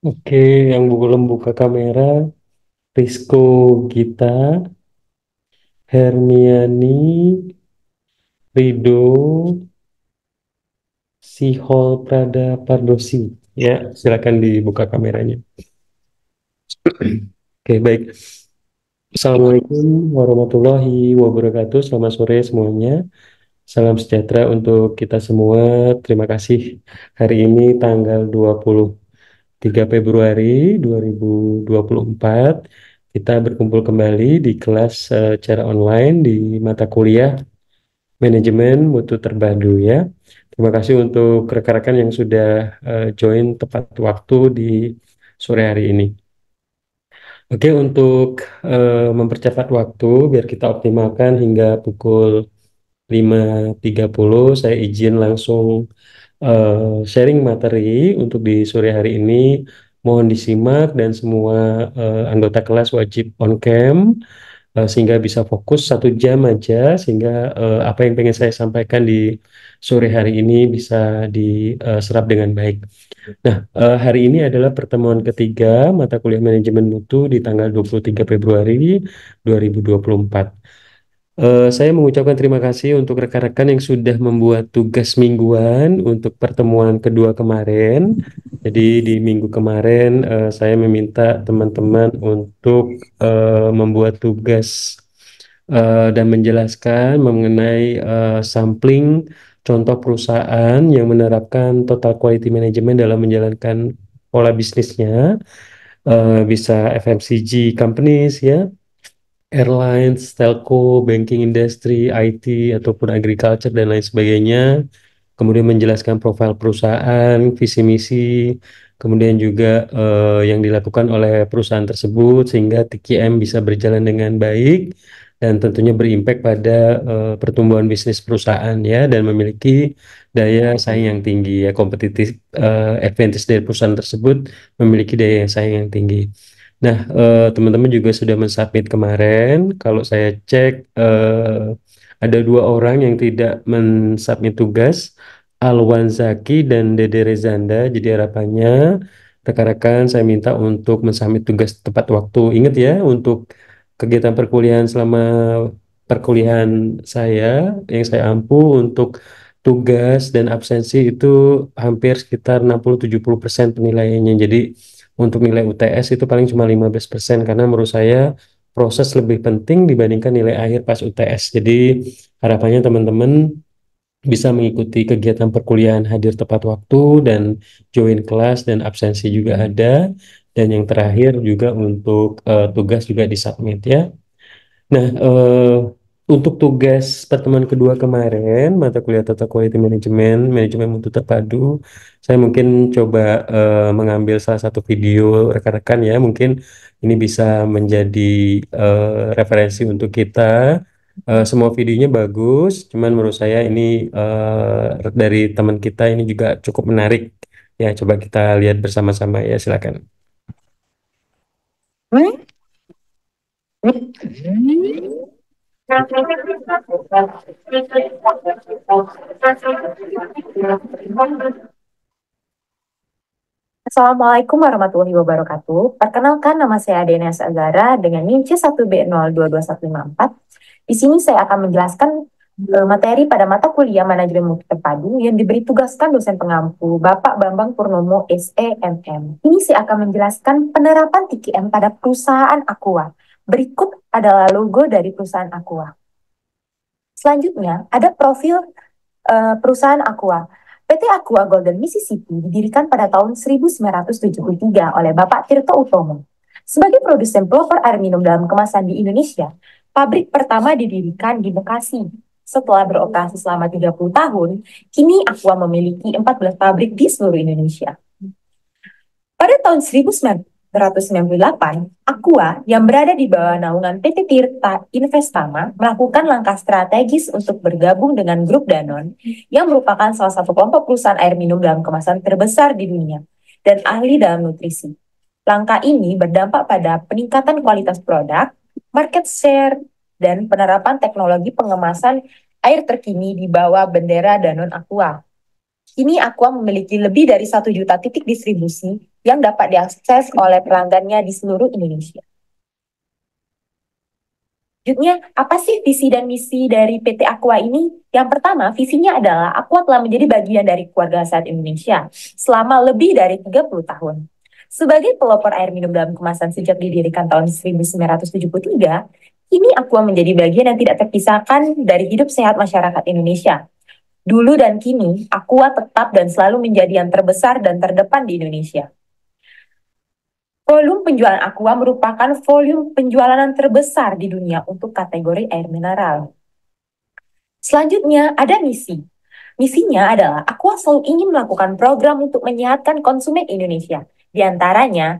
Oke, yang belum buka kamera, Rizko Gita, Hermiani, Rido, Sihol Prada Pardosi. Ya, silakan dibuka kameranya. Oke, baik. Assalamualaikum warahmatullahi wabarakatuh. Selamat sore semuanya. Salam sejahtera untuk kita semua. Terima kasih. Hari ini tanggal 23 Februari 2024. Kita berkumpul kembali di kelas secara online di mata kuliah Manajemen Mutu Terpadu ya. Terima kasih untuk rekan-rekan yang sudah join tepat waktu di sore hari ini. Oke, untuk mempercepat waktu biar kita optimalkan hingga pukul 5.30, saya izin langsung sharing materi untuk di sore hari ini. Mohon disimak dan semua anggota kelas wajib on cam sehingga bisa fokus 1 jam aja sehingga apa yang pengen saya sampaikan di sore hari ini bisa diserap dengan baik. Nah, hari ini adalah pertemuan ketiga mata kuliah manajemen mutu di tanggal 23 Februari 2024. Saya mengucapkan terima kasih untuk rekan-rekan yang sudah membuat tugas mingguan untuk pertemuan kedua kemarin. Jadi di minggu kemarin saya meminta teman-teman untuk membuat tugas dan menjelaskan mengenai sampling contoh perusahaan yang menerapkan total quality management dalam menjalankan pola bisnisnya. Bisa FMCG companies ya, airlines, telco, banking industry, IT, ataupun agriculture, dan lain sebagainya. Kemudian menjelaskan profil perusahaan, visi misi, kemudian juga yang dilakukan oleh perusahaan tersebut sehingga TQM bisa berjalan dengan baik dan tentunya berimpact pada pertumbuhan bisnis perusahaan ya dan memiliki daya saing yang tinggi ya, kompetitif advantage dari perusahaan tersebut memiliki daya saing yang tinggi. Nah, teman-teman juga sudah mensubmit kemarin. Kalau saya cek, ada 2 orang yang tidak mensubmit tugas, Alwan Zaki dan Dede Rezanda. Jadi harapannya rekan-rekan saya minta untuk mensubmit tugas tepat waktu. Ingat ya, untuk kegiatan perkuliahan selama perkuliahan saya, yang saya ampu untuk tugas dan absensi itu hampir sekitar 60-70% penilaiannya. Jadi untuk nilai UTS itu paling cuma 15% karena menurut saya proses lebih penting dibandingkan nilai akhir pas UTS. Jadi harapannya teman-teman bisa mengikuti kegiatan perkuliahan hadir tepat waktu dan join kelas dan absensi juga ada. Dan yang terakhir juga untuk tugas juga disubmit ya. Nah, untuk tugas pertemuan kedua kemarin, mata kuliah Tata Quality Management, Manajemen Mutu Terpadu, saya mungkin coba mengambil salah satu video rekan-rekan ya, mungkin ini bisa menjadi referensi untuk kita. Semua videonya bagus, cuman menurut saya ini dari teman kita ini juga cukup menarik. Ya, coba kita lihat bersama-sama ya, silakan. Assalamualaikum warahmatullahi wabarakatuh. Perkenalkan, nama saya Dena Sagara dengan NIM C1B022154. Di sini saya akan menjelaskan materi pada mata kuliah Manajemen Mutu Terpadu yang diberi tugaskan dosen pengampu Bapak Bambang Purnomo SEMM. Ini saya akan menjelaskan penerapan TQM pada perusahaan Aqua. Berikut adalah logo dari perusahaan Aqua. Selanjutnya, ada profil perusahaan Aqua. PT Aqua Golden Mississippi didirikan pada tahun 1973 oleh Bapak Tirto Utomo. Sebagai produsen pelopor air minum dalam kemasan di Indonesia, pabrik pertama didirikan di Bekasi. Setelah beroperasi selama 30 tahun, kini Aqua memiliki 14 pabrik di seluruh Indonesia. Pada tahun 1998, Aqua yang berada di bawah naungan PT Tirta Investama melakukan langkah strategis untuk bergabung dengan grup Danone yang merupakan salah satu kelompok perusahaan air minum dalam kemasan terbesar di dunia dan ahli dalam nutrisi. Langkah ini berdampak pada peningkatan kualitas produk, market share, dan penerapan teknologi pengemasan air terkini di bawah bendera Danone Aqua. Kini Aqua memiliki lebih dari 1 juta titik distribusi yang dapat diakses oleh pelanggannya di seluruh Indonesia. Selanjutnya, apa sih visi dan misi dari PT Aqua ini? Yang pertama, visinya adalah Aqua telah menjadi bagian dari keluarga sehat Indonesia selama lebih dari 30 tahun. Sebagai pelopor air minum dalam kemasan sejak didirikan tahun 1973, kini Aqua menjadi bagian yang tidak terpisahkan dari hidup sehat masyarakat Indonesia. Dulu dan kini, Aqua tetap dan selalu menjadi yang terbesar dan terdepan di Indonesia. Volume penjualan Aqua merupakan volume penjualan yang terbesar di dunia untuk kategori air mineral. Selanjutnya, ada misi. Misinya adalah Aqua selalu ingin melakukan program untuk menyehatkan konsumen Indonesia. Di antaranya,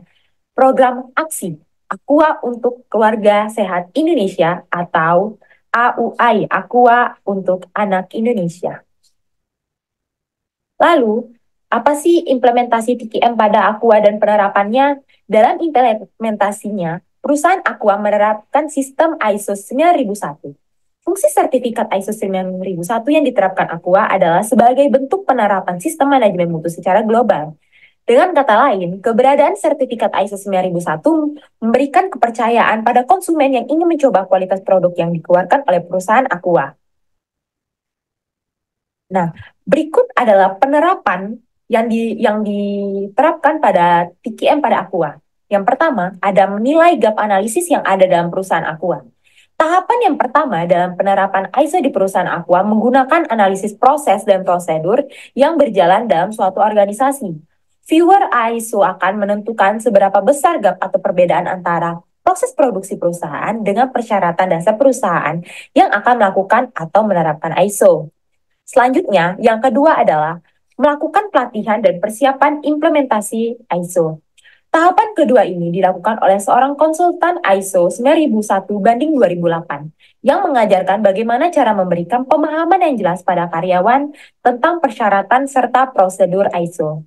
program aksi Aqua untuk Keluarga Sehat Indonesia atau AUI, Aqua untuk Anak Indonesia. Lalu, apa sih implementasi TKM pada Aqua dan penerapannya? Dalam implementasinya, perusahaan Aqua menerapkan sistem ISO 9001. Fungsi sertifikat ISO 9001 yang diterapkan Aqua adalah sebagai bentuk penerapan sistem manajemen mutu secara global. Dengan kata lain, keberadaan sertifikat ISO 9001 memberikan kepercayaan pada konsumen yang ingin mencoba kualitas produk yang dikeluarkan oleh perusahaan Aqua. Nah, berikut adalah penerapan yang diterapkan pada TKM pada Aqua. Yang pertama, ada menilai gap analisis yang ada dalam perusahaan Aqua. Tahapan yang pertama dalam penerapan ISO di perusahaan Aqua menggunakan analisis proses dan prosedur yang berjalan dalam suatu organisasi. Viewer ISO akan menentukan seberapa besar gap atau perbedaan antara proses produksi perusahaan dengan persyaratan dasar perusahaan yang akan melakukan atau menerapkan ISO. Selanjutnya, yang kedua adalah melakukan pelatihan dan persiapan implementasi ISO. Tahapan kedua ini dilakukan oleh seorang konsultan ISO 9001/2008 yang mengajarkan bagaimana cara memberikan pemahaman yang jelas pada karyawan tentang persyaratan serta prosedur ISO.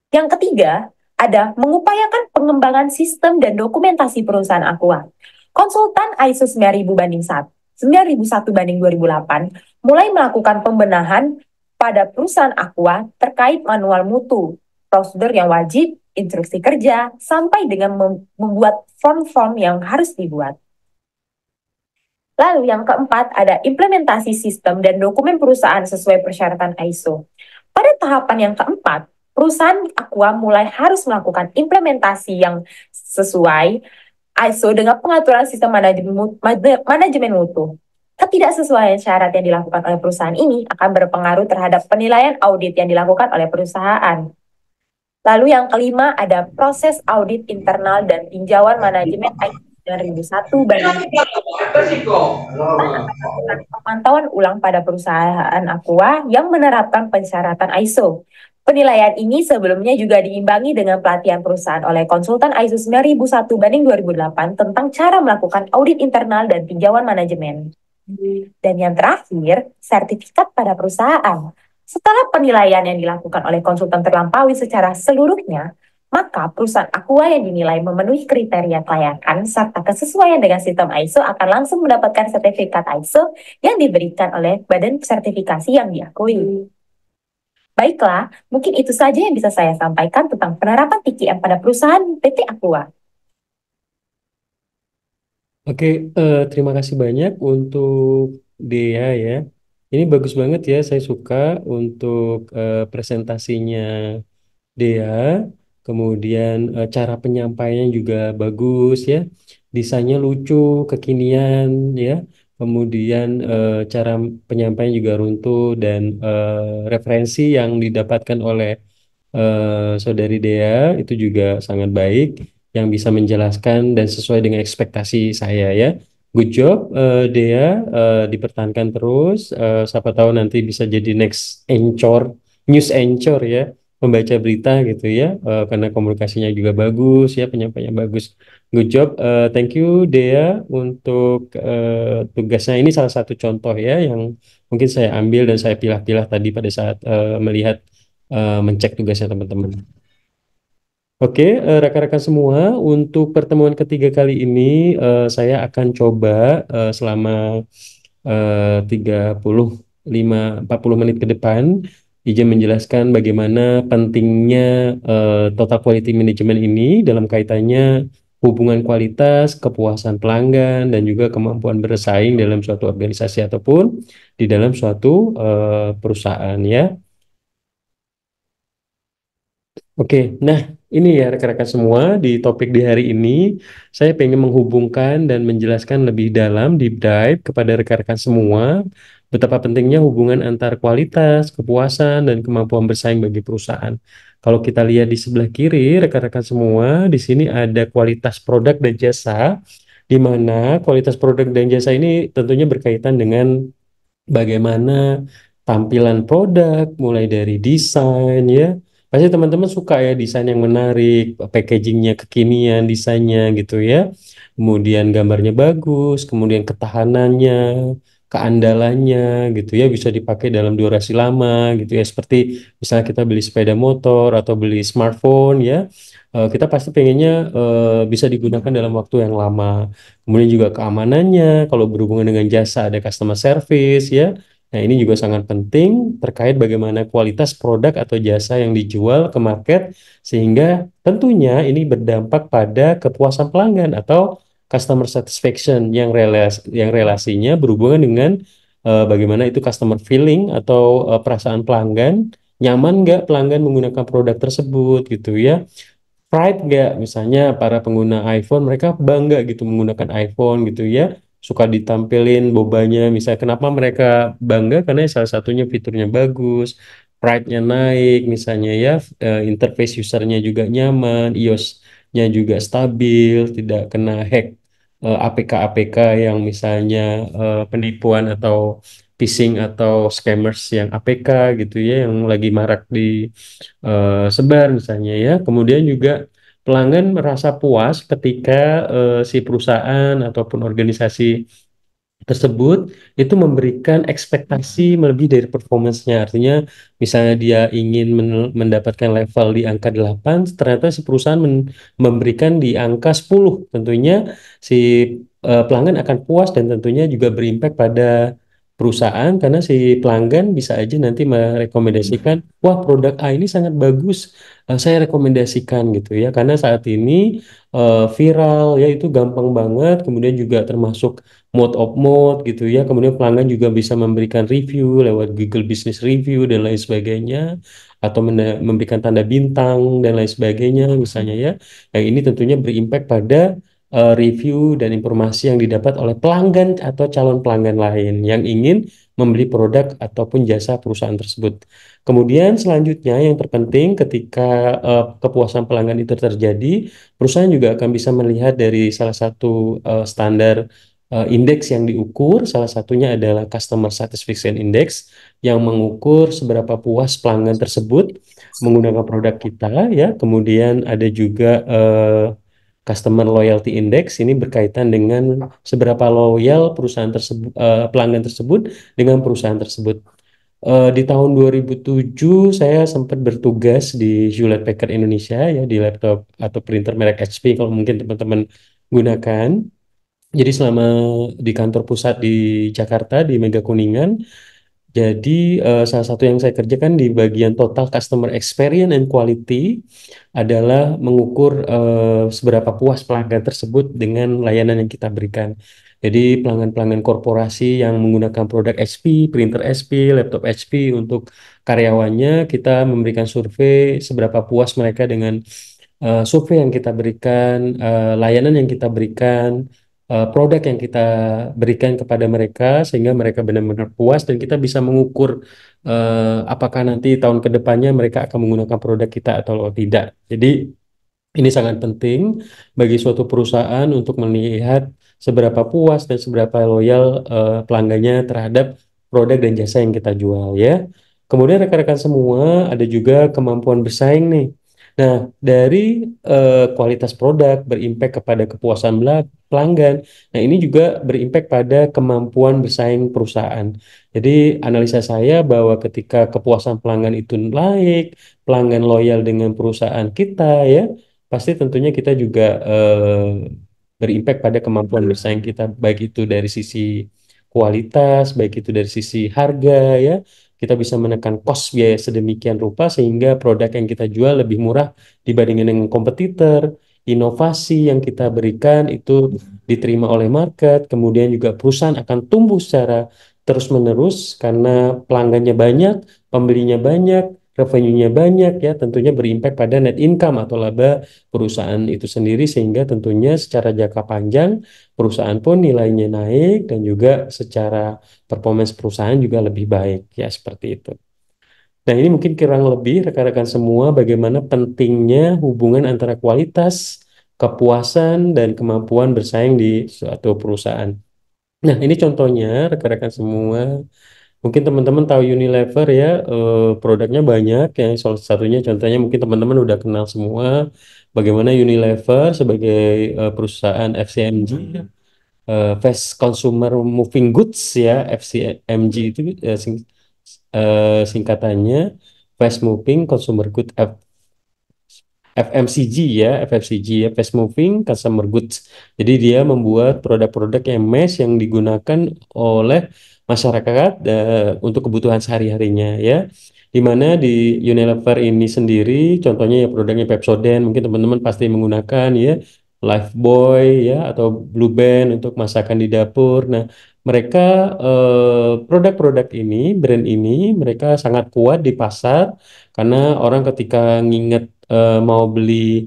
Yang ketiga, ada mengupayakan pengembangan sistem dan dokumentasi perusahaan Aqua. Konsultan ISO 9001/2008 mulai melakukan pembenahan pada perusahaan Aqua terkait manual mutu, prosedur yang wajib, instruksi kerja, sampai dengan membuat form-form yang harus dibuat. Lalu yang keempat ada implementasi sistem dan dokumen perusahaan sesuai persyaratan ISO. Pada tahapan yang keempat, perusahaan Aqua mulai harus melakukan implementasi yang sesuai ISO dengan pengaturan sistem manajemen mutu. Ketidaksesuaian syarat yang dilakukan oleh perusahaan ini akan berpengaruh terhadap penilaian audit yang dilakukan oleh perusahaan. Lalu yang kelima ada proses audit internal dan tinjauan manajemen ISO 9001 pemantauan ulang pada perusahaan Aqua yang menerapkan persyaratan ISO. Penilaian ini sebelumnya juga diimbangi dengan pelatihan perusahaan oleh konsultan ISO 9001/2008 tentang cara melakukan audit internal dan tinjauan manajemen. Dan yang terakhir, sertifikat pada perusahaan. Setelah penilaian yang dilakukan oleh konsultan terlampaui secara seluruhnya, maka perusahaan Aqua yang dinilai memenuhi kriteria kelayakan serta kesesuaian dengan sistem ISO akan langsung mendapatkan sertifikat ISO yang diberikan oleh badan sertifikasi yang diakui. Baiklah, mungkin itu saja yang bisa saya sampaikan tentang penerapan TKM pada perusahaan PT Aqua. Oke, terima kasih banyak untuk Dea ya. Ini bagus banget ya, saya suka untuk presentasinya Dea. Kemudian cara penyampaiannya juga bagus ya. Desainnya lucu, kekinian ya. Kemudian cara penyampaian juga runtuh dan referensi yang didapatkan oleh Saudari Dea itu juga sangat baik yang bisa menjelaskan dan sesuai dengan ekspektasi saya ya. Good job Dea, dipertahankan terus. Siapa tahu nanti bisa jadi next anchor, news anchor ya, membaca berita gitu ya. Karena komunikasinya juga bagus ya, penyampaiannya bagus. Good job. Thank you Dea untuk tugasnya. Ini salah satu contoh ya yang mungkin saya ambil dan saya pilah-pilah tadi pada saat melihat mencek tugasnya teman-teman. Oke, rekan-rekan semua, untuk pertemuan ketiga kali ini saya akan coba selama 35 40 menit ke depan izin menjelaskan bagaimana pentingnya total quality management ini dalam kaitannya hubungan kualitas, kepuasan pelanggan, dan juga kemampuan bersaing dalam suatu organisasi ataupun di dalam suatu perusahaan ya. Oke, nah ini ya rekan-rekan semua di topik di hari ini saya pengen menghubungkan dan menjelaskan lebih dalam deep dive kepada rekan-rekan semua betapa pentingnya hubungan antar kualitas, kepuasan, dan kemampuan bersaing bagi perusahaan. Kalau kita lihat di sebelah kiri rekan-rekan semua, di sini ada kualitas produk dan jasa, di mana kualitas produk dan jasa ini tentunya berkaitan dengan bagaimana tampilan produk, mulai dari desain ya. Pasti teman-teman suka ya desain yang menarik, packagingnya kekinian, desainnya gitu ya. Kemudian gambarnya bagus, kemudian ketahanannya, keandalannya gitu ya, bisa dipakai dalam durasi lama gitu ya. Seperti misalnya kita beli sepeda motor atau beli smartphone ya, kita pasti pengennya bisa digunakan dalam waktu yang lama. Kemudian juga keamanannya, kalau berhubungan dengan jasa ada customer service ya. Nah, ini juga sangat penting terkait bagaimana kualitas produk atau jasa yang dijual ke market sehingga tentunya ini berdampak pada kepuasan pelanggan atau customer satisfaction yang relasinya berhubungan dengan bagaimana itu customer feeling atau perasaan pelanggan, nyaman nggak pelanggan menggunakan produk tersebut gitu ya. Pride nggak misalnya para pengguna iPhone mereka bangga gitu menggunakan iPhone gitu ya, suka ditampilin bobanya misalnya, kenapa mereka bangga karena salah satunya fiturnya bagus, pride-nya naik misalnya ya, interface usernya juga nyaman, iOS-nya juga stabil, tidak kena hack APK-APK yang misalnya penipuan atau phishing atau scammers yang APK gitu ya yang lagi marak di sebar misalnya ya. Kemudian juga pelanggan merasa puas ketika si perusahaan ataupun organisasi tersebut itu memberikan ekspektasi melebihi dari performance-nya. Artinya misalnya dia ingin mendapatkan level di angka 8, ternyata si perusahaan memberikan di angka 10. Tentunya si pelanggan akan puas dan tentunya juga berimpact pada perusahaan karena si pelanggan bisa aja nanti merekomendasikan, wah produk A ini sangat bagus, saya rekomendasikan gitu ya. Karena saat ini viral ya itu gampang banget, kemudian juga termasuk mode of mode gitu ya. Kemudian pelanggan juga bisa memberikan review lewat Google Business Review dan lain sebagainya atau memberikan tanda bintang dan lain sebagainya misalnya ya. Yang ini tentunya berimpact pada review dan informasi yang didapat oleh pelanggan atau calon pelanggan lain yang ingin membeli produk ataupun jasa perusahaan tersebut. Kemudian selanjutnya yang terpenting ketika kepuasan pelanggan itu terjadi, perusahaan juga akan bisa melihat dari salah satu standar indeks yang diukur, salah satunya adalah Customer Satisfaction Index yang mengukur seberapa puas pelanggan tersebut menggunakan produk kita ya. Kemudian ada juga Customer Loyalty Index, ini berkaitan dengan seberapa loyal perusahaan tersebut, pelanggan tersebut dengan perusahaan tersebut. Di tahun 2007 saya sempat bertugas di Hewlett Packard Indonesia ya, di laptop atau printer merek HP kalau mungkin teman-teman gunakan. Jadi selama di kantor pusat di Jakarta di Mega Kuningan, jadi salah satu yang saya kerjakan di bagian total customer experience and quality adalah mengukur seberapa puas pelanggan tersebut dengan layanan yang kita berikan. Jadi pelanggan-pelanggan korporasi yang menggunakan produk HP, printer HP, laptop HP untuk karyawannya, kita memberikan survei seberapa puas mereka dengan survei yang kita berikan, layanan yang kita berikan, produk yang kita berikan kepada mereka sehingga mereka benar-benar puas dan kita bisa mengukur apakah nanti tahun ke depannya mereka akan menggunakan produk kita atau tidak. Jadi ini sangat penting bagi suatu perusahaan untuk melihat seberapa puas dan seberapa loyal pelanggannya terhadap produk dan jasa yang kita jual ya. Kemudian rekan-rekan semua ada juga kemampuan bersaing nih. Nah, dari kualitas produk berimpact kepada kepuasan pelanggan. Nah, ini juga berimpact pada kemampuan bersaing perusahaan. Jadi, analisa saya bahwa ketika kepuasan pelanggan itu naik, pelanggan loyal dengan perusahaan kita ya, pasti tentunya kita juga berimpact pada kemampuan bersaing kita, baik itu dari sisi kualitas, baik itu dari sisi harga ya. kita bisa menekan cost biaya sedemikian rupa sehingga produk yang kita jual lebih murah dibandingkan dengan kompetitor. Inovasi yang kita berikan itu diterima oleh market, kemudian juga perusahaan akan tumbuh secara terus-menerus karena pelanggannya banyak, pembelinya banyak, revenue-nya banyak ya, tentunya berimpact pada net income atau laba perusahaan itu sendiri sehingga tentunya secara jangka panjang perusahaan pun nilainya naik dan juga secara performance perusahaan juga lebih baik ya seperti itu. Nah, ini mungkin kurang lebih rekan-rekan semua bagaimana pentingnya hubungan antara kualitas, kepuasan, dan kemampuan bersaing di suatu perusahaan. Nah, ini contohnya rekan-rekan semua. Mungkin teman-teman tahu Unilever ya, produknya banyak ya. Salah satunya contohnya mungkin teman-teman udah kenal semua bagaimana Unilever sebagai perusahaan FCMG, Fast Consumer Moving Goods ya, FCMG itu singkatannya Fast Moving Consumer Goods FMCG ya, FMCG ya, Fast Moving Consumer Goods. Jadi dia membuat produk-produk yang mass yang digunakan oleh masyarakat untuk kebutuhan sehari-harinya ya. Di mana di Unilever ini sendiri, contohnya ya produknya Pepsodent, mungkin teman-teman pasti menggunakan ya, Lifebuoy ya atau Blue Band untuk masakan di dapur. Nah, mereka produk-produk ini, brand ini, mereka sangat kuat di pasar karena orang ketika nginget mau beli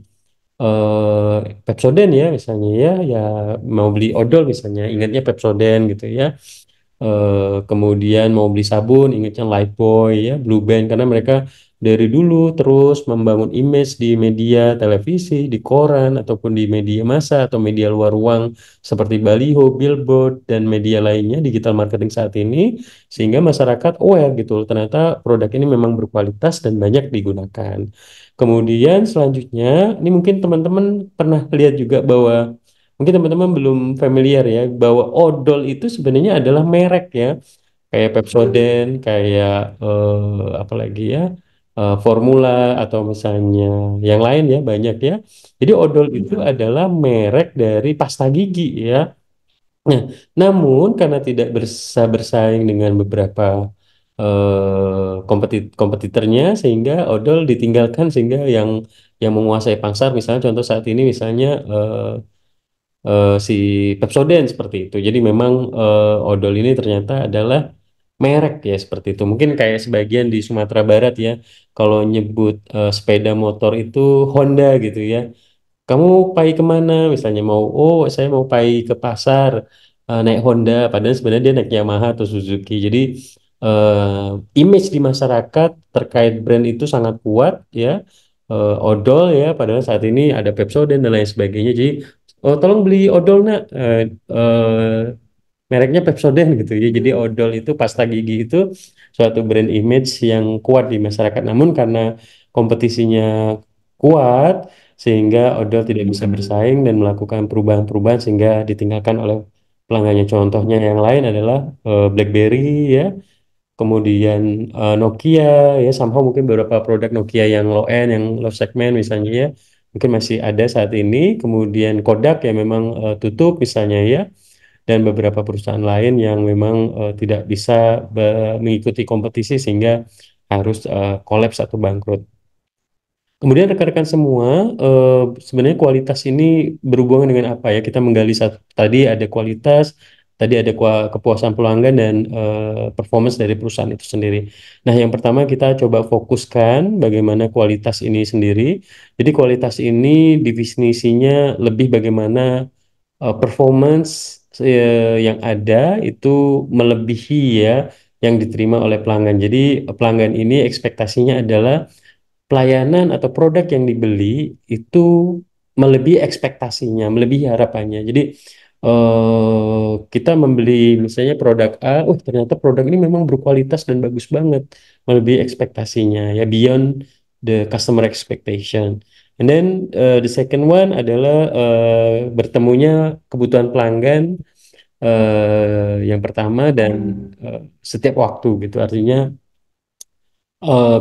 Pepsodent ya misalnya ya mau beli odol misalnya ingatnya Pepsodent gitu ya. Kemudian mau beli sabun ingatnya Lifebuoy ya, Blue Band karena mereka dari dulu terus membangun image di media televisi, di koran ataupun di media massa atau media luar ruang seperti baliho, billboard dan media lainnya digital marketing saat ini sehingga masyarakat aware gitu ternyata produk ini memang berkualitas dan banyak digunakan. Kemudian selanjutnya ini mungkin teman-teman pernah lihat juga bahwa mungkin teman-teman belum familiar ya bahwa odol itu sebenarnya adalah merek ya kayak Pepsodent, kayak apa lagi ya Formula atau misalnya yang lain ya banyak ya. Jadi odol itu adalah merek dari pasta gigi ya. Nah, namun karena tidak bisa bersaing dengan beberapa kompetitornya sehingga odol ditinggalkan sehingga yang menguasai pasar misalnya contoh saat ini misalnya si Pepsodent seperti itu. Jadi memang odol ini ternyata adalah merek ya seperti itu. Mungkin kayak sebagian di Sumatera Barat ya, kalau nyebut sepeda motor itu Honda gitu ya. Kamu pai kemana? Misalnya saya mau pai ke pasar naik Honda, padahal sebenarnya dia naik Yamaha atau Suzuki. Jadi image di masyarakat terkait brand itu sangat kuat ya. Odol ya, padahal saat ini ada Pepsodent dan lain sebagainya. Jadi oh tolong beli odol nak. Mereknya Pepsodent gitu ya. Jadi odol itu pasta gigi itu suatu brand image yang kuat di masyarakat. Namun karena kompetisinya kuat sehingga odol tidak bisa bersaing dan melakukan perubahan-perubahan sehingga ditinggalkan oleh pelanggannya. Contohnya yang lain adalah BlackBerry ya, kemudian Nokia ya, somehow mungkin beberapa produk Nokia yang low end, yang low segment misalnya ya, mungkin masih ada saat ini. Kemudian Kodak yang memang tutup misalnya ya dan beberapa perusahaan lain yang memang tidak bisa mengikuti kompetisi sehingga harus kolaps atau bangkrut. Kemudian rekan-rekan semua, sebenarnya kualitas ini berhubungan dengan apa ya? Kita menggali satu, tadi ada kualitas, tadi ada kepuasan pelanggan dan performance dari perusahaan itu sendiri. Nah, yang pertama kita coba fokuskan bagaimana kualitas ini sendiri. Jadi kualitas ini definisinya lebih bagaimana performance yang ada itu melebihi ya yang diterima oleh pelanggan. Jadi pelanggan ini ekspektasinya adalah pelayanan atau produk yang dibeli itu melebihi ekspektasinya, melebihi harapannya. Jadi kita membeli misalnya produk A, ternyata produk ini memang berkualitas dan bagus banget, melebihi ekspektasinya ya beyond the customer expectation. And then the second one adalah bertemunya kebutuhan pelanggan yang pertama dan setiap waktu gitu. Artinya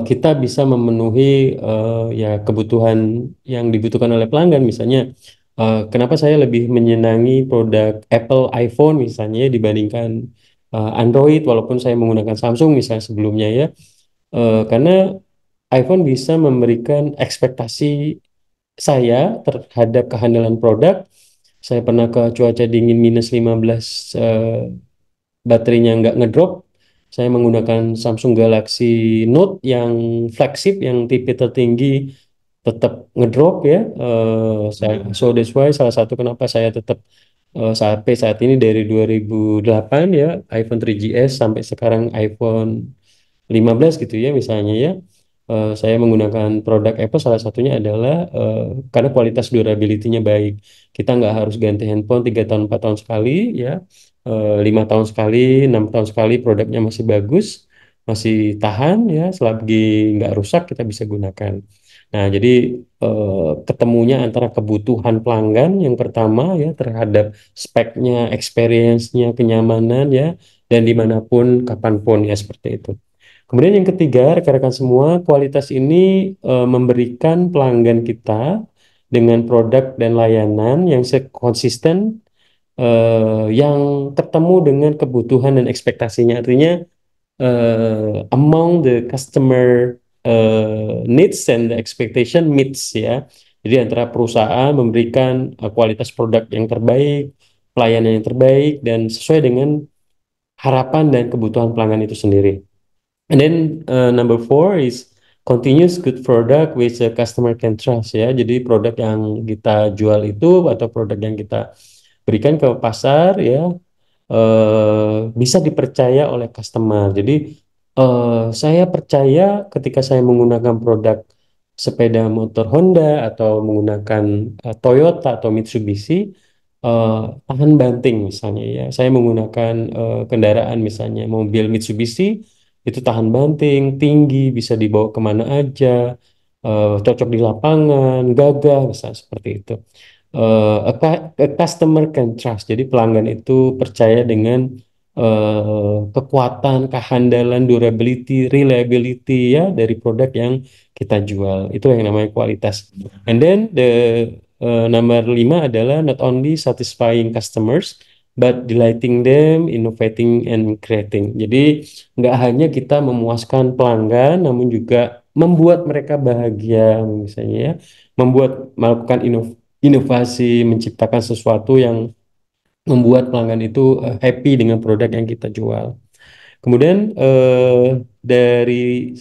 kita bisa memenuhi ya kebutuhan yang dibutuhkan oleh pelanggan. Misalnya, kenapa saya lebih menyenangi produk Apple iPhone misalnya dibandingkan Android walaupun saya menggunakan Samsung misalnya sebelumnya ya. Karena iPhone bisa memberikan ekspektasi saya terhadap kehandalan produk. Saya pernah ke cuaca dingin -15, baterainya nggak ngedrop. Saya menggunakan Samsung Galaxy Note yang flagship, yang tipe tertinggi, tetap ngedrop ya. So that's why salah satu kenapa saya tetap sampai saat ini dari 2008 ya, iPhone 3GS sampai sekarang iPhone 15 gitu ya misalnya ya. Saya menggunakan produk Apple salah satunya adalah karena kualitas durability-nya baik. Kita nggak harus ganti handphone 3 tahun 4 tahun sekali ya. 5 tahun sekali, 6 tahun sekali produknya masih bagus, masih tahan ya, selagi nggak rusak kita bisa gunakan. Nah, jadi ketemunya antara kebutuhan pelanggan yang pertama ya terhadap speknya, experience-nya, kenyamanan ya, dan dimanapun, kapanpun ya seperti itu. Kemudian yang ketiga, rekan-rekan semua, kualitas ini memberikan pelanggan kita dengan produk dan layanan yang konsisten, yang ketemu dengan kebutuhan dan ekspektasinya. Artinya, among the customer needs and the expectation meets ya. Jadi antara perusahaan memberikan kualitas produk yang terbaik, pelayanan yang terbaik, dan sesuai dengan harapan dan kebutuhan pelanggan itu sendiri. And then number four is continuous good product which the customer can trust ya. Jadi produk yang kita jual itu atau produk yang kita berikan ke pasar ya, bisa dipercaya oleh customer. Jadi saya percaya ketika saya menggunakan produk sepeda motor Honda atau menggunakan Toyota atau Mitsubishi, eh, tahan banting misalnya ya. Saya menggunakan kendaraan misalnya mobil Mitsubishi itu tahan banting, tinggi, bisa dibawa kemana aja, cocok di lapangan, gagah, misalnya seperti itu. A customer can trust. Jadi pelanggan itu percaya dengan kekuatan, kehandalan, durability, reliability ya dari produk yang kita jual. Itu yang namanya kualitas. And then the number 5 adalah not only satisfying customers, but delighting them, innovating and creating. Jadi nggak hanya kita memuaskan pelanggan, namun juga membuat mereka bahagia, misalnya ya, melakukan inovasi, menciptakan sesuatu yang membuat pelanggan itu happy dengan produk yang kita jual. Kemudian dari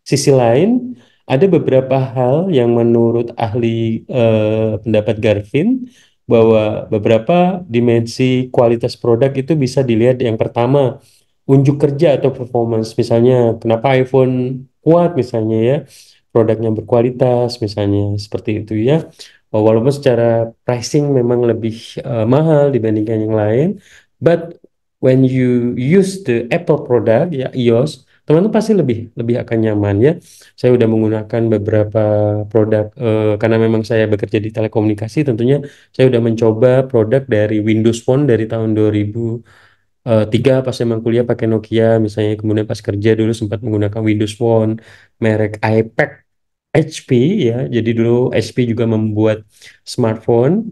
sisi lain, ada beberapa hal yang menurut ahli pendapat Garvin bahwa beberapa dimensi kualitas produk itu bisa dilihat. Yang pertama, unjuk kerja atau performance. Misalnya, kenapa iPhone kuat misalnya ya, produknya berkualitas misalnya seperti itu ya. Walaupun secara pricing memang lebih mahal dibandingkan yang lain, but when you use the Apple product ya iOS, teman-teman pasti lebih lebih akan nyaman ya. Saya udah menggunakan beberapa produk karena memang saya bekerja di telekomunikasi, tentunya saya udah mencoba produk dari Windows Phone dari tahun 2003 pas memang kuliah pakai Nokia misalnya, kemudian pas kerja dulu sempat menggunakan Windows Phone merek iPad HP ya. Jadi dulu HP juga membuat smartphone,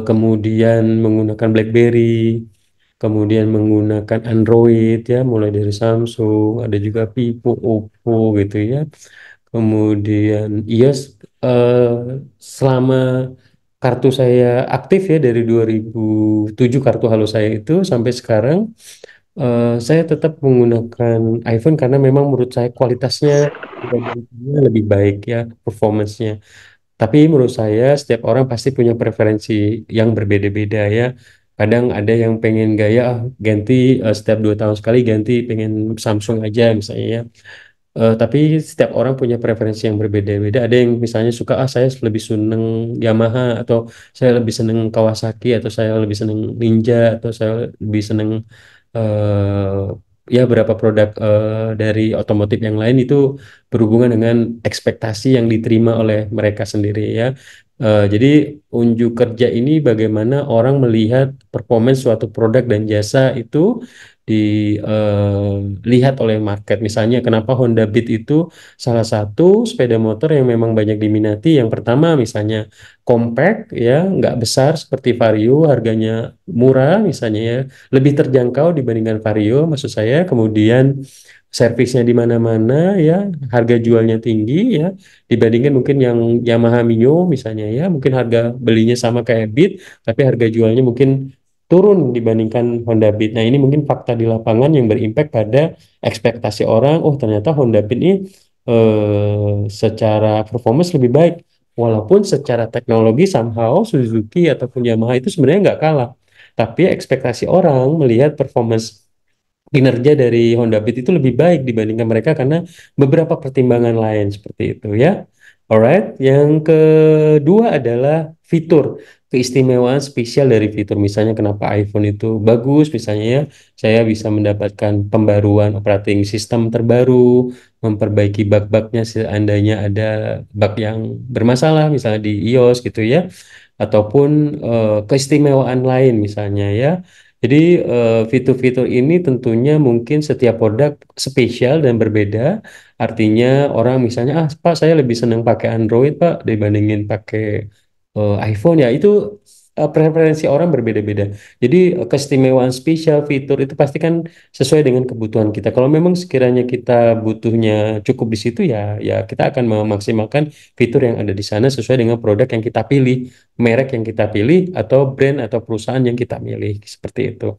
kemudian menggunakan BlackBerry, kemudian menggunakan Android ya, mulai dari Samsung, ada juga Vivo, Oppo gitu ya. Kemudian iOS, eh, selama kartu saya aktif ya dari 2007 kartu halo saya itu sampai sekarang, saya tetap menggunakan iPhone karena memang menurut saya kualitasnya lebih baik ya, performance-nya. Tapi menurut saya setiap orang pasti punya preferensi yang berbeda-beda ya. Kadang ada yang pengen gaya ganti setiap 2 tahun sekali ganti, pengen Samsung aja misalnya ya. Tapi setiap orang punya preferensi yang berbeda-beda. Ada yang misalnya suka saya lebih seneng Yamaha, atau saya lebih seneng Kawasaki, atau saya lebih seneng Ninja, atau saya lebih seneng ya beberapa produk dari otomotif yang lain. Itu berhubungan dengan ekspektasi yang diterima oleh mereka sendiri ya. Jadi unjuk kerja ini bagaimana orang melihat performance suatu produk dan jasa itu dilihat oleh market. Misalnya kenapa Honda Beat itu salah satu sepeda motor yang memang banyak diminati. Yang pertama misalnya compact ya, nggak besar seperti Vario, harganya murah misalnya ya, lebih terjangkau dibandingkan Vario maksud saya. Kemudian servisnya di mana-mana ya, harga jualnya tinggi ya dibandingkan mungkin yang Yamaha Mio misalnya ya, mungkin harga belinya sama kayak Beat tapi harga jualnya mungkin turun dibandingkan Honda Beat. Nah, ini mungkin fakta di lapangan yang berimpact pada ekspektasi orang, oh ternyata Honda Beat ini secara performance lebih baik. Walaupun secara teknologi somehow Suzuki ataupun Yamaha itu sebenarnya nggak kalah. Tapi ekspektasi orang melihat performance kinerja dari Honda Beat itu lebih baik dibandingkan mereka karena beberapa pertimbangan lain seperti itu ya. Alright, yang kedua adalah fitur, keistimewaan spesial dari fitur. Misalnya kenapa iPhone itu bagus, misalnya ya, saya bisa mendapatkan pembaruan operating system terbaru, memperbaiki bug-bugnya seandainya ada bug yang bermasalah, misalnya di iOS gitu ya, ataupun keistimewaan lain misalnya ya. Jadi fitur-fitur ini tentunya mungkin setiap produk spesial dan berbeda. Artinya orang misalnya, ah Pak saya lebih senang pakai Android Pak dibandingin pakai iPhone ya. Itu preferensi orang berbeda-beda. Jadi keistimewaan spesial fitur itu pasti kan sesuai dengan kebutuhan kita. Kalau memang sekiranya kita butuhnya cukup di situ ya, ya kita akan memaksimalkan fitur yang ada di sana sesuai dengan produk yang kita pilih, merek yang kita pilih, atau brand atau perusahaan yang kita milih seperti itu.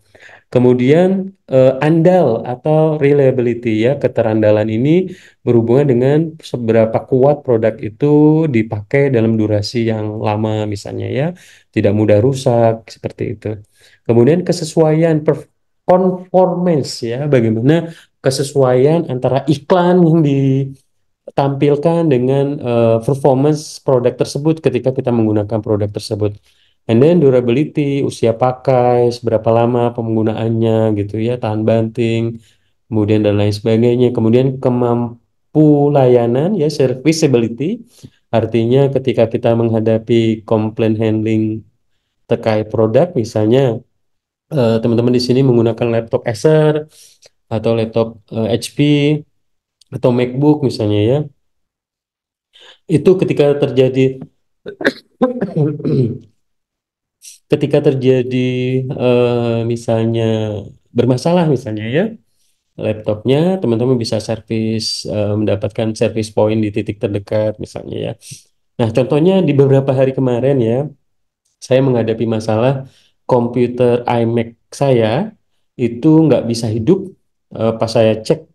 Kemudian andal atau reliability ya, keterandalan ini berhubungan dengan seberapa kuat produk itu dipakai dalam durasi yang lama misalnya ya, tidak mudah rusak seperti itu. Kemudian kesesuaian conformance ya, bagaimana kesesuaian antara iklan yang ditampilkan dengan performance produk tersebut ketika kita menggunakan produk tersebut. And then durability, usia pakai, seberapa lama penggunaannya gitu ya, tahan banting, kemudian dan lain sebagainya. Kemudian kemampu layanan ya, serviceability, artinya ketika kita menghadapi complaint handling terkait produk, misalnya teman-teman di sini menggunakan laptop Acer atau laptop HP atau MacBook misalnya ya, itu ketika terjadi misalnya bermasalah misalnya ya laptopnya, teman-teman bisa mendapatkan service point di titik terdekat misalnya ya. Nah, contohnya di beberapa hari kemarin ya, saya menghadapi masalah komputer iMac saya itu nggak bisa hidup. Pas saya cek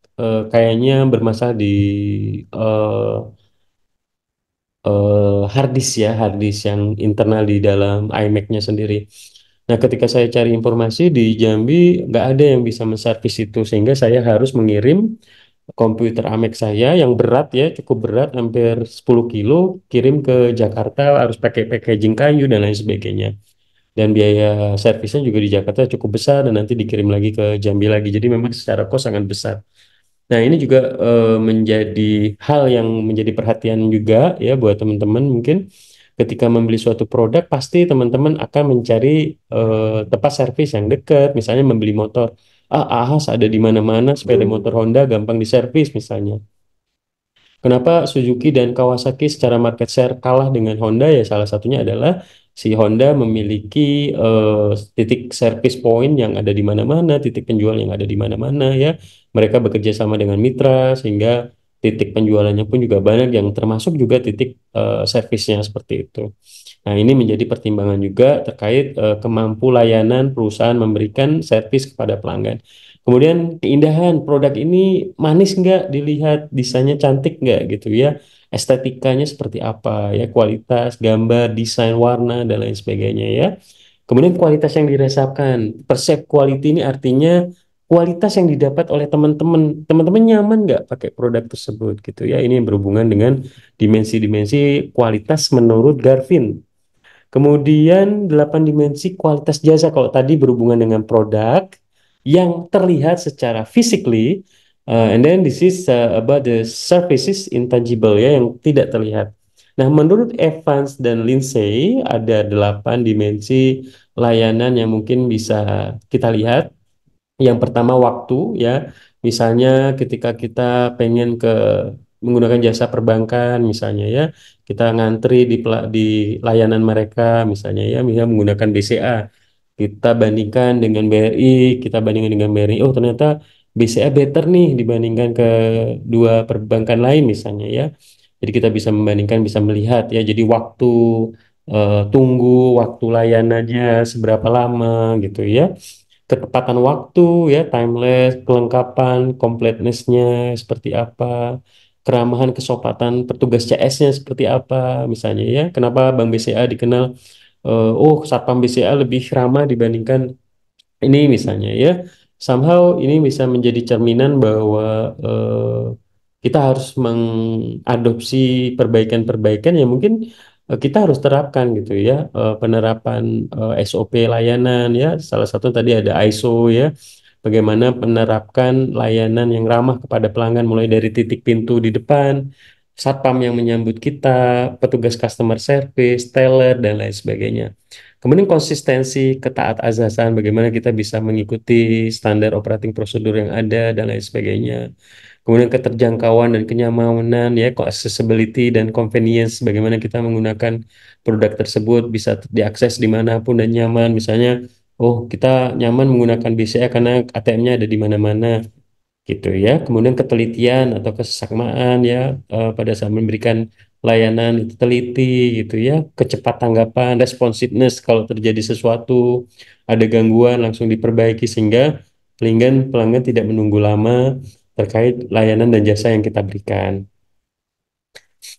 kayaknya bermasalah di eh, hard disk ya, hard disk yang internal di dalam iMac-nya sendiri. Nah, ketika saya cari informasi di Jambi, nggak ada yang bisa menservis itu, sehingga saya harus mengirim komputer iMac saya yang berat ya, cukup berat, hampir 10 kilo, kirim ke Jakarta, harus pakai packaging kayu dan lain sebagainya. Dan biaya servisnya juga di Jakarta cukup besar dan nanti dikirim lagi ke Jambi lagi. Jadi memang secara kos sangat besar. Nah, ini juga menjadi hal yang menjadi perhatian juga ya buat teman-teman mungkin ketika membeli suatu produk pasti teman-teman akan mencari tempat servis yang dekat, misalnya membeli motor. Ah, Ahas ada di mana-mana, sepeda motor Honda gampang diservis misalnya. Kenapa Suzuki dan Kawasaki secara market share kalah dengan Honda ya salah satunya adalah si Honda memiliki titik service point yang ada di mana-mana, titik penjual yang ada di mana-mana ya. Mereka bekerja sama dengan mitra sehingga titik penjualannya pun juga banyak yang termasuk juga titik servisnya seperti itu. Nah, ini menjadi pertimbangan juga terkait kemampu layanan perusahaan memberikan servis kepada pelanggan. Kemudian keindahan produk ini manis nggak dilihat, desainnya cantik nggak gitu ya, estetikanya seperti apa ya, kualitas gambar, desain, warna dan lain sebagainya ya. Kemudian kualitas yang dirasakan, perceive quality ini artinya kualitas yang didapat oleh teman-teman. Teman-teman nyaman nggak pakai produk tersebut gitu ya. Ini yang berhubungan dengan dimensi-dimensi kualitas menurut Garvin. Kemudian 8 dimensi kualitas jasa kalau tadi berhubungan dengan produk yang terlihat secara physically, and then this is about the services intangible ya yang tidak terlihat. Nah, menurut Evans dan Lindsay, ada 8 dimensi layanan yang mungkin bisa kita lihat. Yang pertama waktu ya, misalnya ketika kita pengen menggunakan jasa perbankan misalnya ya, kita ngantri di layanan mereka misalnya ya, misalnya menggunakan BCA, kita bandingkan dengan BRI, kita bandingkan dengan BRI, oh ternyata BCA better nih dibandingkan ke dua perbankan lain misalnya ya. Jadi kita bisa membandingkan, bisa melihat ya. Jadi waktu tunggu, waktu layanannya seberapa lama gitu ya, ketepatan waktu ya, timeless, kelengkapan, completeness-nya seperti apa, keramahan, kesopatan petugas CS-nya seperti apa misalnya ya. Kenapa Bank BCA dikenal, oh Satpam BCA lebih ramah dibandingkan ini misalnya ya. Somehow ini bisa menjadi cerminan bahwa kita harus mengadopsi perbaikan-perbaikan yang mungkin kita harus terapkan gitu ya. Penerapan SOP layanan ya, salah satu tadi ada ISO ya, bagaimana menerapkan layanan yang ramah kepada pelanggan mulai dari titik pintu di depan, satpam yang menyambut kita, petugas customer service, teller dan lain sebagainya. Kemudian konsistensi, ketaat azasan, bagaimana kita bisa mengikuti standar operating prosedur yang ada dan lain sebagainya. Kemudian keterjangkauan dan kenyamanan, ya, accessibility dan convenience, bagaimana kita menggunakan produk tersebut bisa diakses dimanapun dan nyaman. Misalnya, oh kita nyaman menggunakan BCA karena ATM-nya ada di mana-mana gitu ya. Kemudian ketelitian atau kesesamaan ya, pada saat memberikan layanan itu teliti gitu ya, kecepat tanggapan, responsiveness kalau terjadi sesuatu, ada gangguan langsung diperbaiki sehingga pelanggan pelanggan tidak menunggu lama terkait layanan dan jasa yang kita berikan.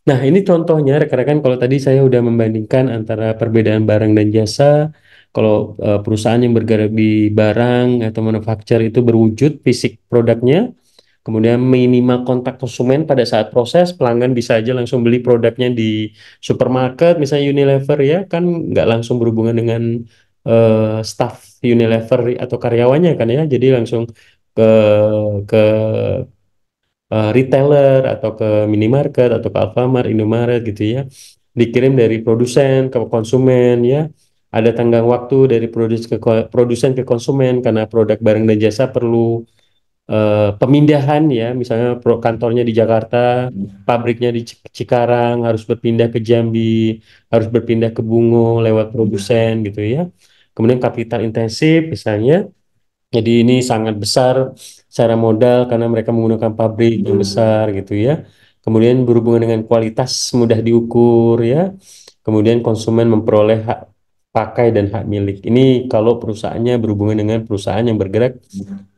Nah, ini contohnya rekan-rekan, kalau tadi saya udah membandingkan antara perbedaan barang dan jasa. Kalau perusahaan yang bergerak di barang atau manufaktur itu berwujud fisik produknya, kemudian minimal kontak konsumen pada saat proses, pelanggan bisa aja langsung beli produknya di supermarket, misalnya Unilever ya, kan nggak langsung berhubungan dengan staff Unilever atau karyawannya kan ya, jadi langsung ke ke retailer atau ke minimarket atau ke Alfamart, Indomaret gitu ya, dikirim dari produsen ke konsumen ya. Ada tenggang waktu dari produsen ke konsumen karena produk barang dan jasa perlu pemindahan ya, misalnya kantornya di Jakarta, pabriknya di Cikarang, harus berpindah ke Jambi, harus berpindah ke Bungo lewat produsen gitu ya. Kemudian kapital intensif misalnya, jadi ini sangat besar secara modal karena mereka menggunakan pabrik yang besar gitu ya. Kemudian berhubungan dengan kualitas mudah diukur ya. Kemudian konsumen memperoleh hak pakai dan hak milik. Ini kalau perusahaannya berhubungan dengan perusahaan yang bergerak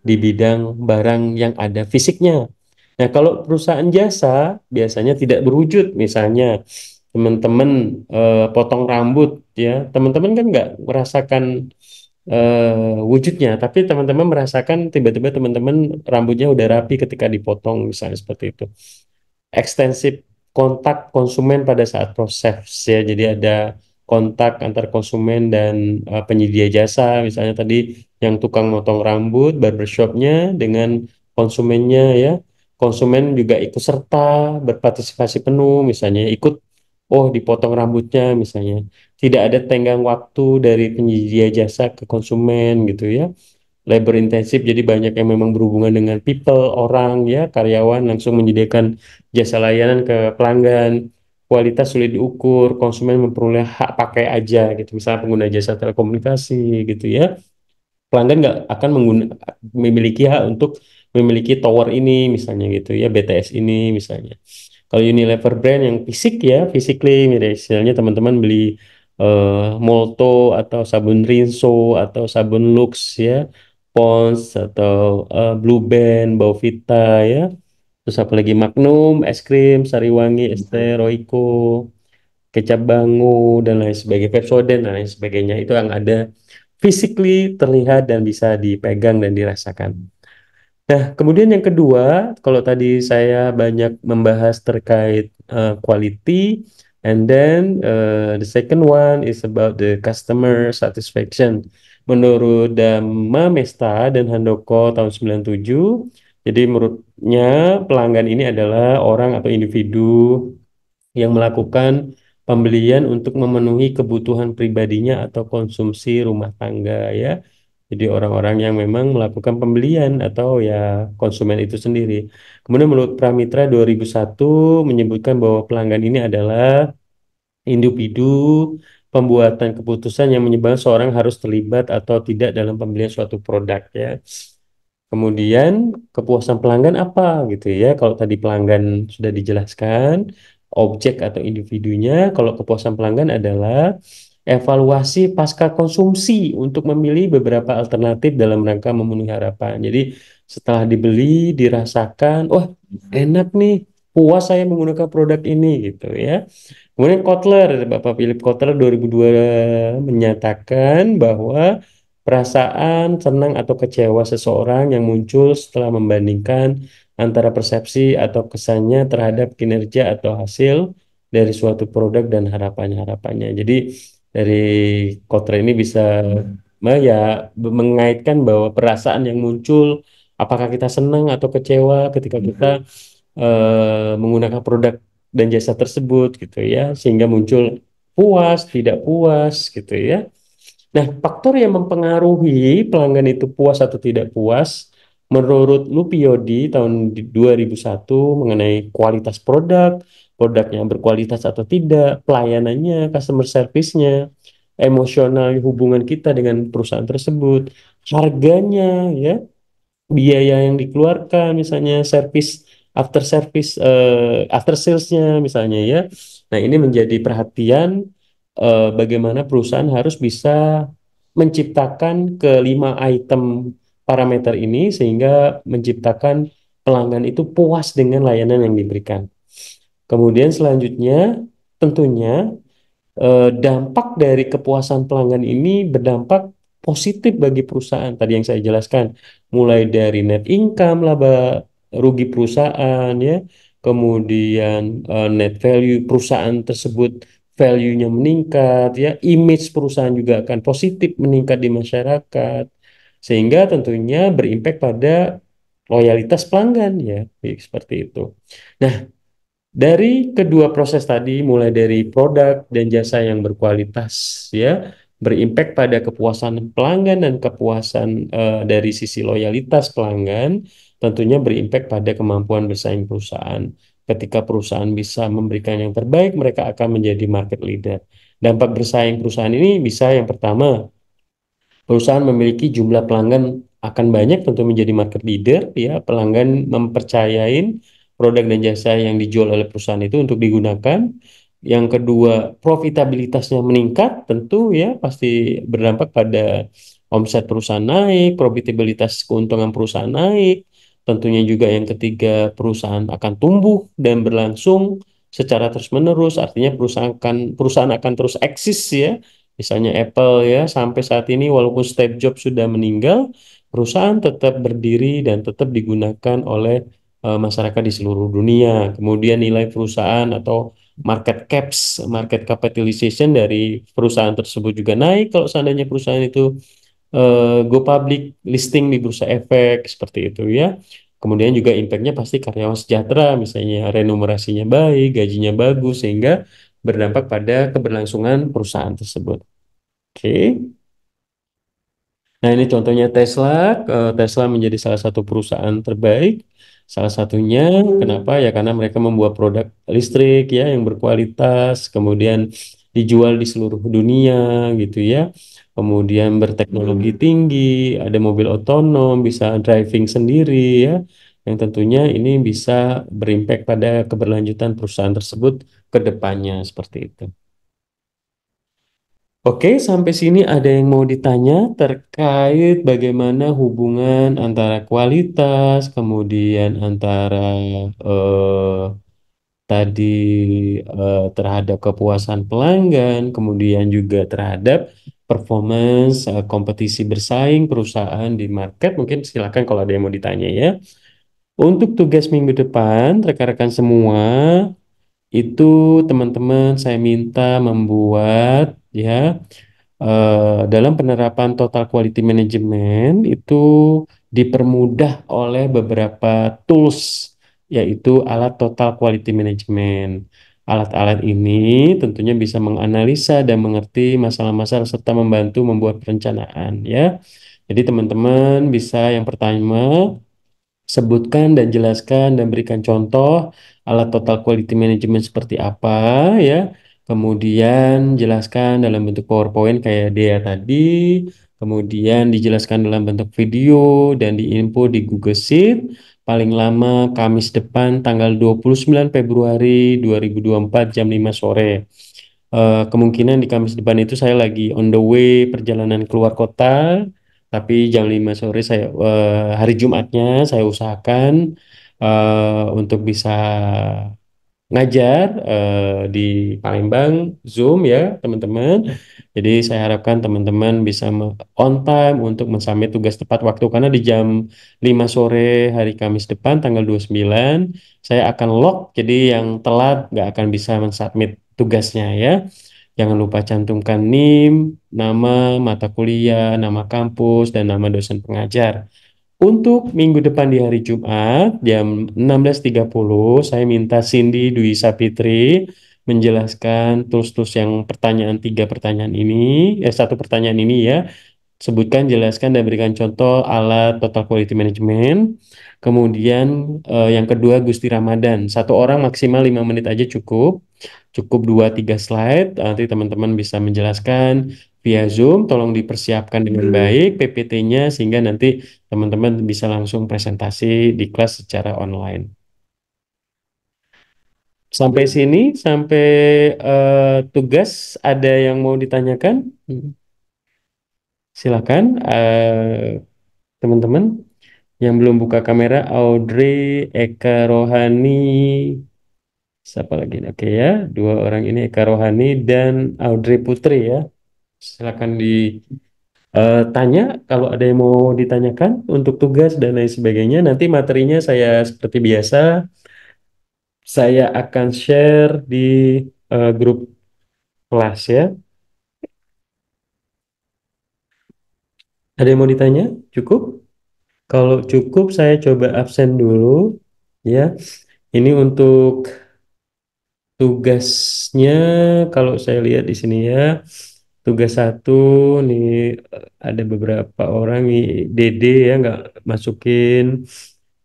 di bidang barang yang ada fisiknya. Nah, kalau perusahaan jasa biasanya tidak berwujud. Misalnya teman-teman potong rambut ya, teman-teman kan nggak merasakan wujudnya, tapi teman-teman merasakan tiba-tiba teman-teman rambutnya udah rapi ketika dipotong, misalnya seperti itu. Ekstensif kontak konsumen pada saat proses ya, jadi ada kontak antar konsumen dan penyedia jasa, misalnya tadi yang tukang motong rambut, barbershopnya dengan konsumennya ya. Konsumen juga ikut serta berpartisipasi penuh, misalnya ikut, oh dipotong rambutnya misalnya, tidak ada tenggang waktu dari penyedia jasa ke konsumen gitu ya. Labor intensif, jadi banyak yang memang berhubungan dengan people, orang ya, karyawan langsung menyediakan jasa layanan ke pelanggan. Kualitas sulit diukur, konsumen memperoleh hak pakai aja gitu, misalnya pengguna jasa telekomunikasi gitu ya. Pelanggan nggak akan memiliki hak untuk memiliki tower ini misalnya gitu ya, BTS ini misalnya. Kalau Unilever brand yang fisik ya, physically, misalnya teman-teman beli Molto atau sabun Rinso atau sabun Lux ya, Pond's atau Blue Band, Bauvita ya. Terus apa lagi, Magnum, es krim, Sariwangi, Estee, Royco, kecap Bango dan lain sebagainya, Pepsodent dan lain sebagainya, itu yang ada physically terlihat dan bisa dipegang dan dirasakan. Nah, kemudian yang kedua, kalau tadi saya banyak membahas terkait quality, and then the second one is about the customer satisfaction. Menurut Dhamma Mesta dan Handoko tahun 97, jadi menurutnya pelanggan ini adalah orang atau individu yang melakukan pembelian untuk memenuhi kebutuhan pribadinya atau konsumsi rumah tangga ya. Jadi orang-orang yang memang melakukan pembelian atau ya konsumen itu sendiri. Kemudian menurut Pramitra 2001 menyebutkan bahwa pelanggan ini adalah individu pembuatan keputusan yang menyebabkan seorang harus terlibat atau tidak dalam pembelian suatu produk ya. Kemudian kepuasan pelanggan apa gitu ya? Kalau tadi pelanggan sudah dijelaskan, objek atau individunya, kalau kepuasan pelanggan adalah evaluasi pasca konsumsi untuk memilih beberapa alternatif dalam rangka memenuhi harapan. Jadi setelah dibeli, dirasakan, wah enak nih, puas saya menggunakan produk ini gitu ya. Kemudian Kotler, Bapak Philip Kotler 2002 menyatakan bahwa perasaan senang atau kecewa seseorang yang muncul setelah membandingkan antara persepsi atau kesannya terhadap kinerja atau hasil dari suatu produk dan harapannya-harapannya. Jadi dari Kotler ini bisa ya mengaitkan bahwa perasaan yang muncul apakah kita senang atau kecewa ketika kita menggunakan produk dan jasa tersebut gitu ya, sehingga muncul puas, tidak puas gitu ya. Nah, faktor yang mempengaruhi pelanggan itu puas atau tidak puas menurut Lupiodi tahun 2001 mengenai kualitas produk, produknya berkualitas atau tidak, pelayanannya, customer service-nya, emosional hubungan kita dengan perusahaan tersebut, harganya ya, biaya yang dikeluarkan misalnya after salesnya misalnya ya. Nah, ini menjadi perhatian bagaimana perusahaan harus bisa menciptakan kelima item parameter ini sehingga menciptakan pelanggan itu puas dengan layanan yang diberikan. Kemudian selanjutnya tentunya dampak dari kepuasan pelanggan ini berdampak positif bagi perusahaan. Tadi yang saya jelaskan, mulai dari net income, laba rugi perusahaan, ya, kemudian net value perusahaan tersebut value-nya meningkat, ya, image perusahaan juga akan positif meningkat di masyarakat, sehingga tentunya berimpact pada loyalitas pelanggan, ya, seperti itu. Nah, dari kedua proses tadi, mulai dari produk dan jasa yang berkualitas, ya, berimpact pada kepuasan pelanggan dan kepuasan dari sisi loyalitas pelanggan, tentunya berimpact pada kemampuan bersaing perusahaan. Ketika perusahaan bisa memberikan yang terbaik, mereka akan menjadi market leader. Dampak bersaing perusahaan ini bisa yang pertama, perusahaan memiliki jumlah pelanggan akan banyak tentu menjadi market leader ya, pelanggan mempercayain produk dan jasa yang dijual oleh perusahaan itu untuk digunakan. Yang kedua, profitabilitasnya meningkat tentu ya, pasti berdampak pada omset perusahaan naik, profitabilitas keuntungan perusahaan naik. Tentunya juga yang ketiga, perusahaan akan tumbuh dan berlangsung secara terus-menerus, artinya perusahaan akan terus eksis ya. Misalnya Apple ya, sampai saat ini walaupun Steve Jobs sudah meninggal, perusahaan tetap berdiri dan tetap digunakan oleh masyarakat di seluruh dunia. Kemudian nilai perusahaan atau market capitalization dari perusahaan tersebut juga naik kalau seandainya perusahaan itu go public listing di bursa efek seperti itu ya. Kemudian juga impactnya pasti karyawan sejahtera, misalnya remunerasinya baik, gajinya bagus, sehingga berdampak pada keberlangsungan perusahaan tersebut. Oke. Nah, ini contohnya Tesla. Tesla menjadi salah satu perusahaan terbaik. Salah satunya, kenapa? Ya karena mereka membuat produk listrik ya yang berkualitas, kemudian dijual di seluruh dunia gitu ya. Kemudian berteknologi tinggi, ada mobil otonom, bisa driving sendiri ya. Yang tentunya ini bisa berimpact pada keberlanjutan perusahaan tersebut ke depannya seperti itu. Oke, sampai sini ada yang mau ditanya terkait bagaimana hubungan antara kualitas, kemudian antara eh, tadi terhadap kepuasan pelanggan, kemudian juga terhadap performance kompetisi bersaing perusahaan di market. Mungkin silakan kalau ada yang mau ditanya ya. Untuk tugas minggu depan, rekan-rekan semua, itu teman-teman saya minta membuat ya dalam penerapan total quality management itu dipermudah oleh beberapa tools, yaitu alat total quality management. Alat-alat ini tentunya bisa menganalisa dan mengerti masalah-masalah serta membantu membuat perencanaan ya. Jadi teman-teman bisa yang pertama sebutkan dan jelaskan dan berikan contoh alat total quality management seperti apa ya. Kemudian jelaskan dalam bentuk PowerPoint kayak dia tadi. Kemudian dijelaskan dalam bentuk video dan diinput di Google Sheet. Paling lama Kamis depan tanggal 29 Februari 2024 jam 5 sore. Kemungkinan di Kamis depan itu saya lagi on the way perjalanan keluar kota, tapi jam 5 sore hari Jumatnya saya usahakan untuk bisa ngajar di Palembang Zoom ya teman-teman. Jadi saya harapkan teman-teman bisa on time untuk mensubmit tugas tepat waktu karena di jam 5 sore hari Kamis depan tanggal 29 saya akan lock, jadi yang telat nggak akan bisa mensubmit tugasnya ya. Jangan lupa cantumkan NIM, nama mata kuliah, nama kampus, dan nama dosen pengajar. Untuk minggu depan di hari Jumat jam 16.30 saya minta Cindy Dwi Sapitri menjelaskan tools-tools yang tiga pertanyaan ini, satu pertanyaan ini ya. Sebutkan, jelaskan, dan berikan contoh alat total quality management. Kemudian yang kedua Gusti Ramadan. Satu orang maksimal 5 menit aja cukup. Cukup 2-3 slide. Nanti teman-teman bisa menjelaskan via Zoom. Tolong dipersiapkan dengan baik PPT-nya sehingga nanti teman-teman bisa langsung presentasi di kelas secara online. Sampai sini, sampai tugas ada yang mau ditanyakan? Silakan teman-teman. Yang belum buka kamera, Audrey, Eka Rohani, siapa lagi? Oke ya, dua orang ini Eka Rohani dan Audrey Putri ya. Silakan ditanya kalau ada yang mau ditanyakan untuk tugas dan lain sebagainya. Nanti materinya saya seperti biasa, saya akan share di grup kelas ya. Ada yang mau ditanya? Cukup? Kalau cukup, saya coba absen dulu ya. Ini untuk tugasnya, kalau saya lihat di sini ya, tugas satu nih ada beberapa orang nih, Dede ya nggak masukin.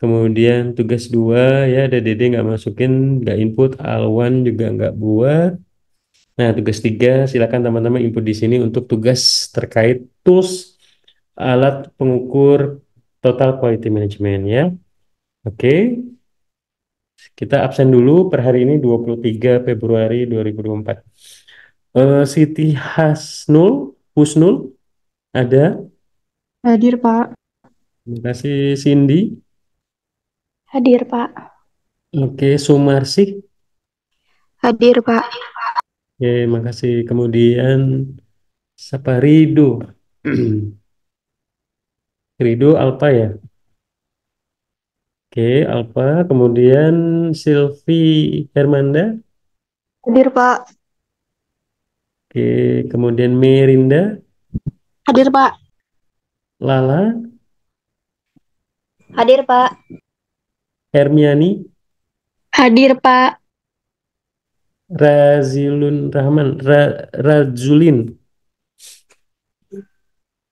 Kemudian tugas dua ya ada Dede nggak masukin, nggak input. Alwan juga nggak buat. Nah tugas tiga silakan teman-teman input di sini untuk tugas terkait tools alat pengukur total quality management ya. Oke, kita absen dulu per hari ini 23 Februari 2024. Siti Husnul ada. Hadir, Pak. Terima kasih Cindy. Hadir, Pak. Oke, Sumarsih. Hadir, Pak. Oke, makasih. Kemudian siapa? Rido. Rido Alpa ya. Oke, Alpa. Kemudian Silvi Hermanda. Hadir, Pak. Oke, kemudian Merinda, Hadir, Pak. Lala, Hadir, Pak. Hermiani, Hadir, Pak. Razulin.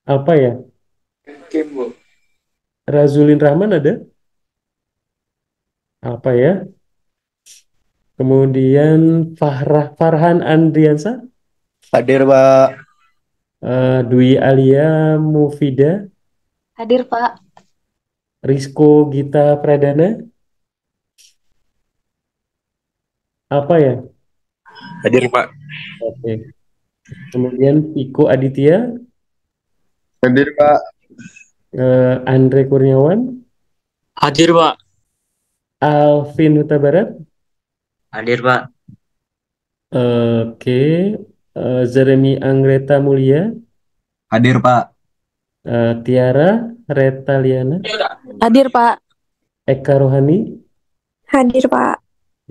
Apa ya? Razulin Rahman ada? Apa ya? Kemudian Farhan Andriansa, Hadir, Pak. Dwi Alia Mufida, Hadir, Pak. Rizko Gita Pradana, apa ya? Hadir, Pak. Oke. Kemudian Iko Aditya, Hadir, Pak. Andre Kurniawan, Hadir, Pak. Alvin Huta Barat, Hadir, Pak. oke, Zeremi Anggreta Mulia, Hadir, Pak. Tiara Retaliana, Hadir, Pak. Eka Rohani, Hadir, Pak.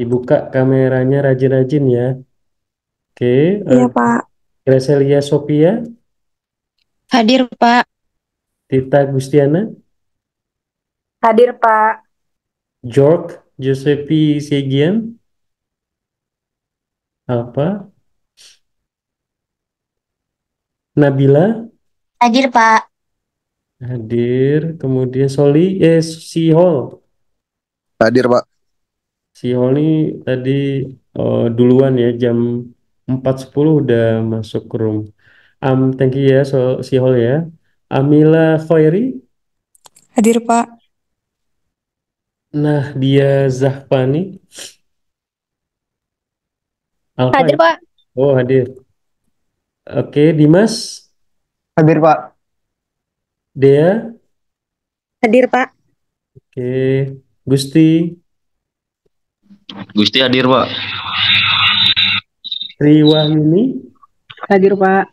dibuka kameranya rajin-rajin ya. Oke, Iya, Pak. Gracelia Sophia, Hadir, Pak. Tita Gustiana, Hadir, Pak. George Giuseppe Segian, Alfa, Nabila Hadir, Pak. hadir, kemudian Sihol. Hadir, Pak. Sihol nih tadi duluan ya jam 4.10 udah masuk room. Thank you ya Sihol ya. Amila Khairi, Hadir, Pak. nah dia Zahpani, Alfa Hadir, ya. Pak. Oh hadir. Oke, Dimas, Hadir, Pak. Dea, Hadir, Pak. oke, Gusti, Gusti hadir, Pak. Triwahyuni, Hadir, Pak.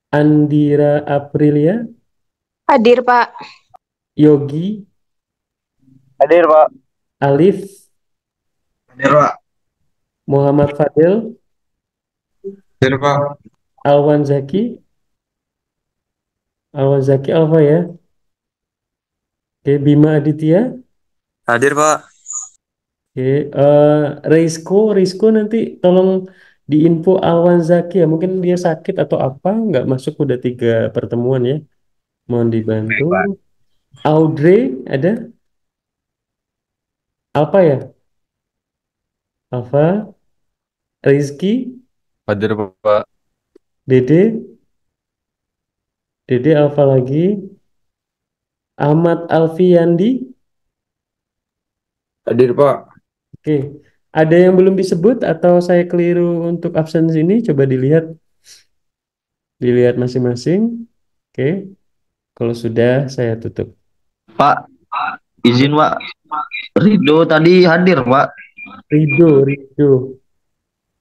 Andira Aprilia, Hadir, Pak. Yogi, Hadir, Pak. Alif, Hadir, Pak. Muhammad Fadil, Hadir, Pak. Alwan Zaki, Alfa ya. Oke, Bima Aditya, Hadir, Pak. oke, Rizko nanti tolong diinfo Alwan Zaki ya. Mungkin dia sakit atau apa, nggak masuk udah 3 pertemuan ya. Mohon dibantu. Audrey ada? Alfa ya? Alfa, Rizky, Hadir, Pak. Dede, Alfa lagi. Ahmad Alfiandi, Hadir, Pak. oke. Ada yang belum disebut atau saya keliru untuk absen sini? Coba dilihat masing-masing. Oke, kalau sudah saya tutup. Pak, izin, Pak. Rido tadi hadir, Pak.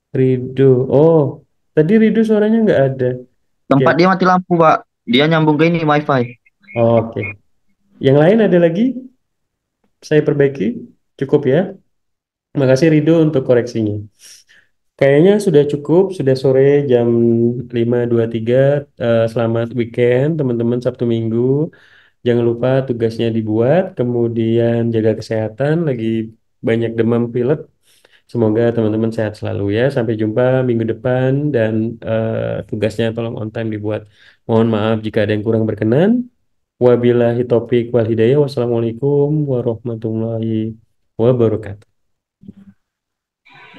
Rido. Oh, tadi Rido suaranya nggak ada. Oke, Tempat dia mati lampu, Pak. Dia nyambung ke ini WiFi. oke. Yang lain ada lagi? Saya perbaiki. Cukup ya. Makasih Rido untuk koreksinya. Kayaknya sudah cukup, sudah sore jam 5.23. Selamat weekend teman-teman Sabtu Minggu. Jangan lupa tugasnya dibuat, kemudian jaga kesehatan, lagi banyak demam pilek. Semoga teman-teman sehat selalu ya. Sampai jumpa minggu depan dan tugasnya tolong on time dibuat. Mohon maaf jika ada yang kurang berkenan. Wabillahi taufiq wal hidayah. Wassalamualaikum warahmatullahi wabarakatuh.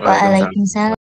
Waalaikumsalam. Waalaikumsalam.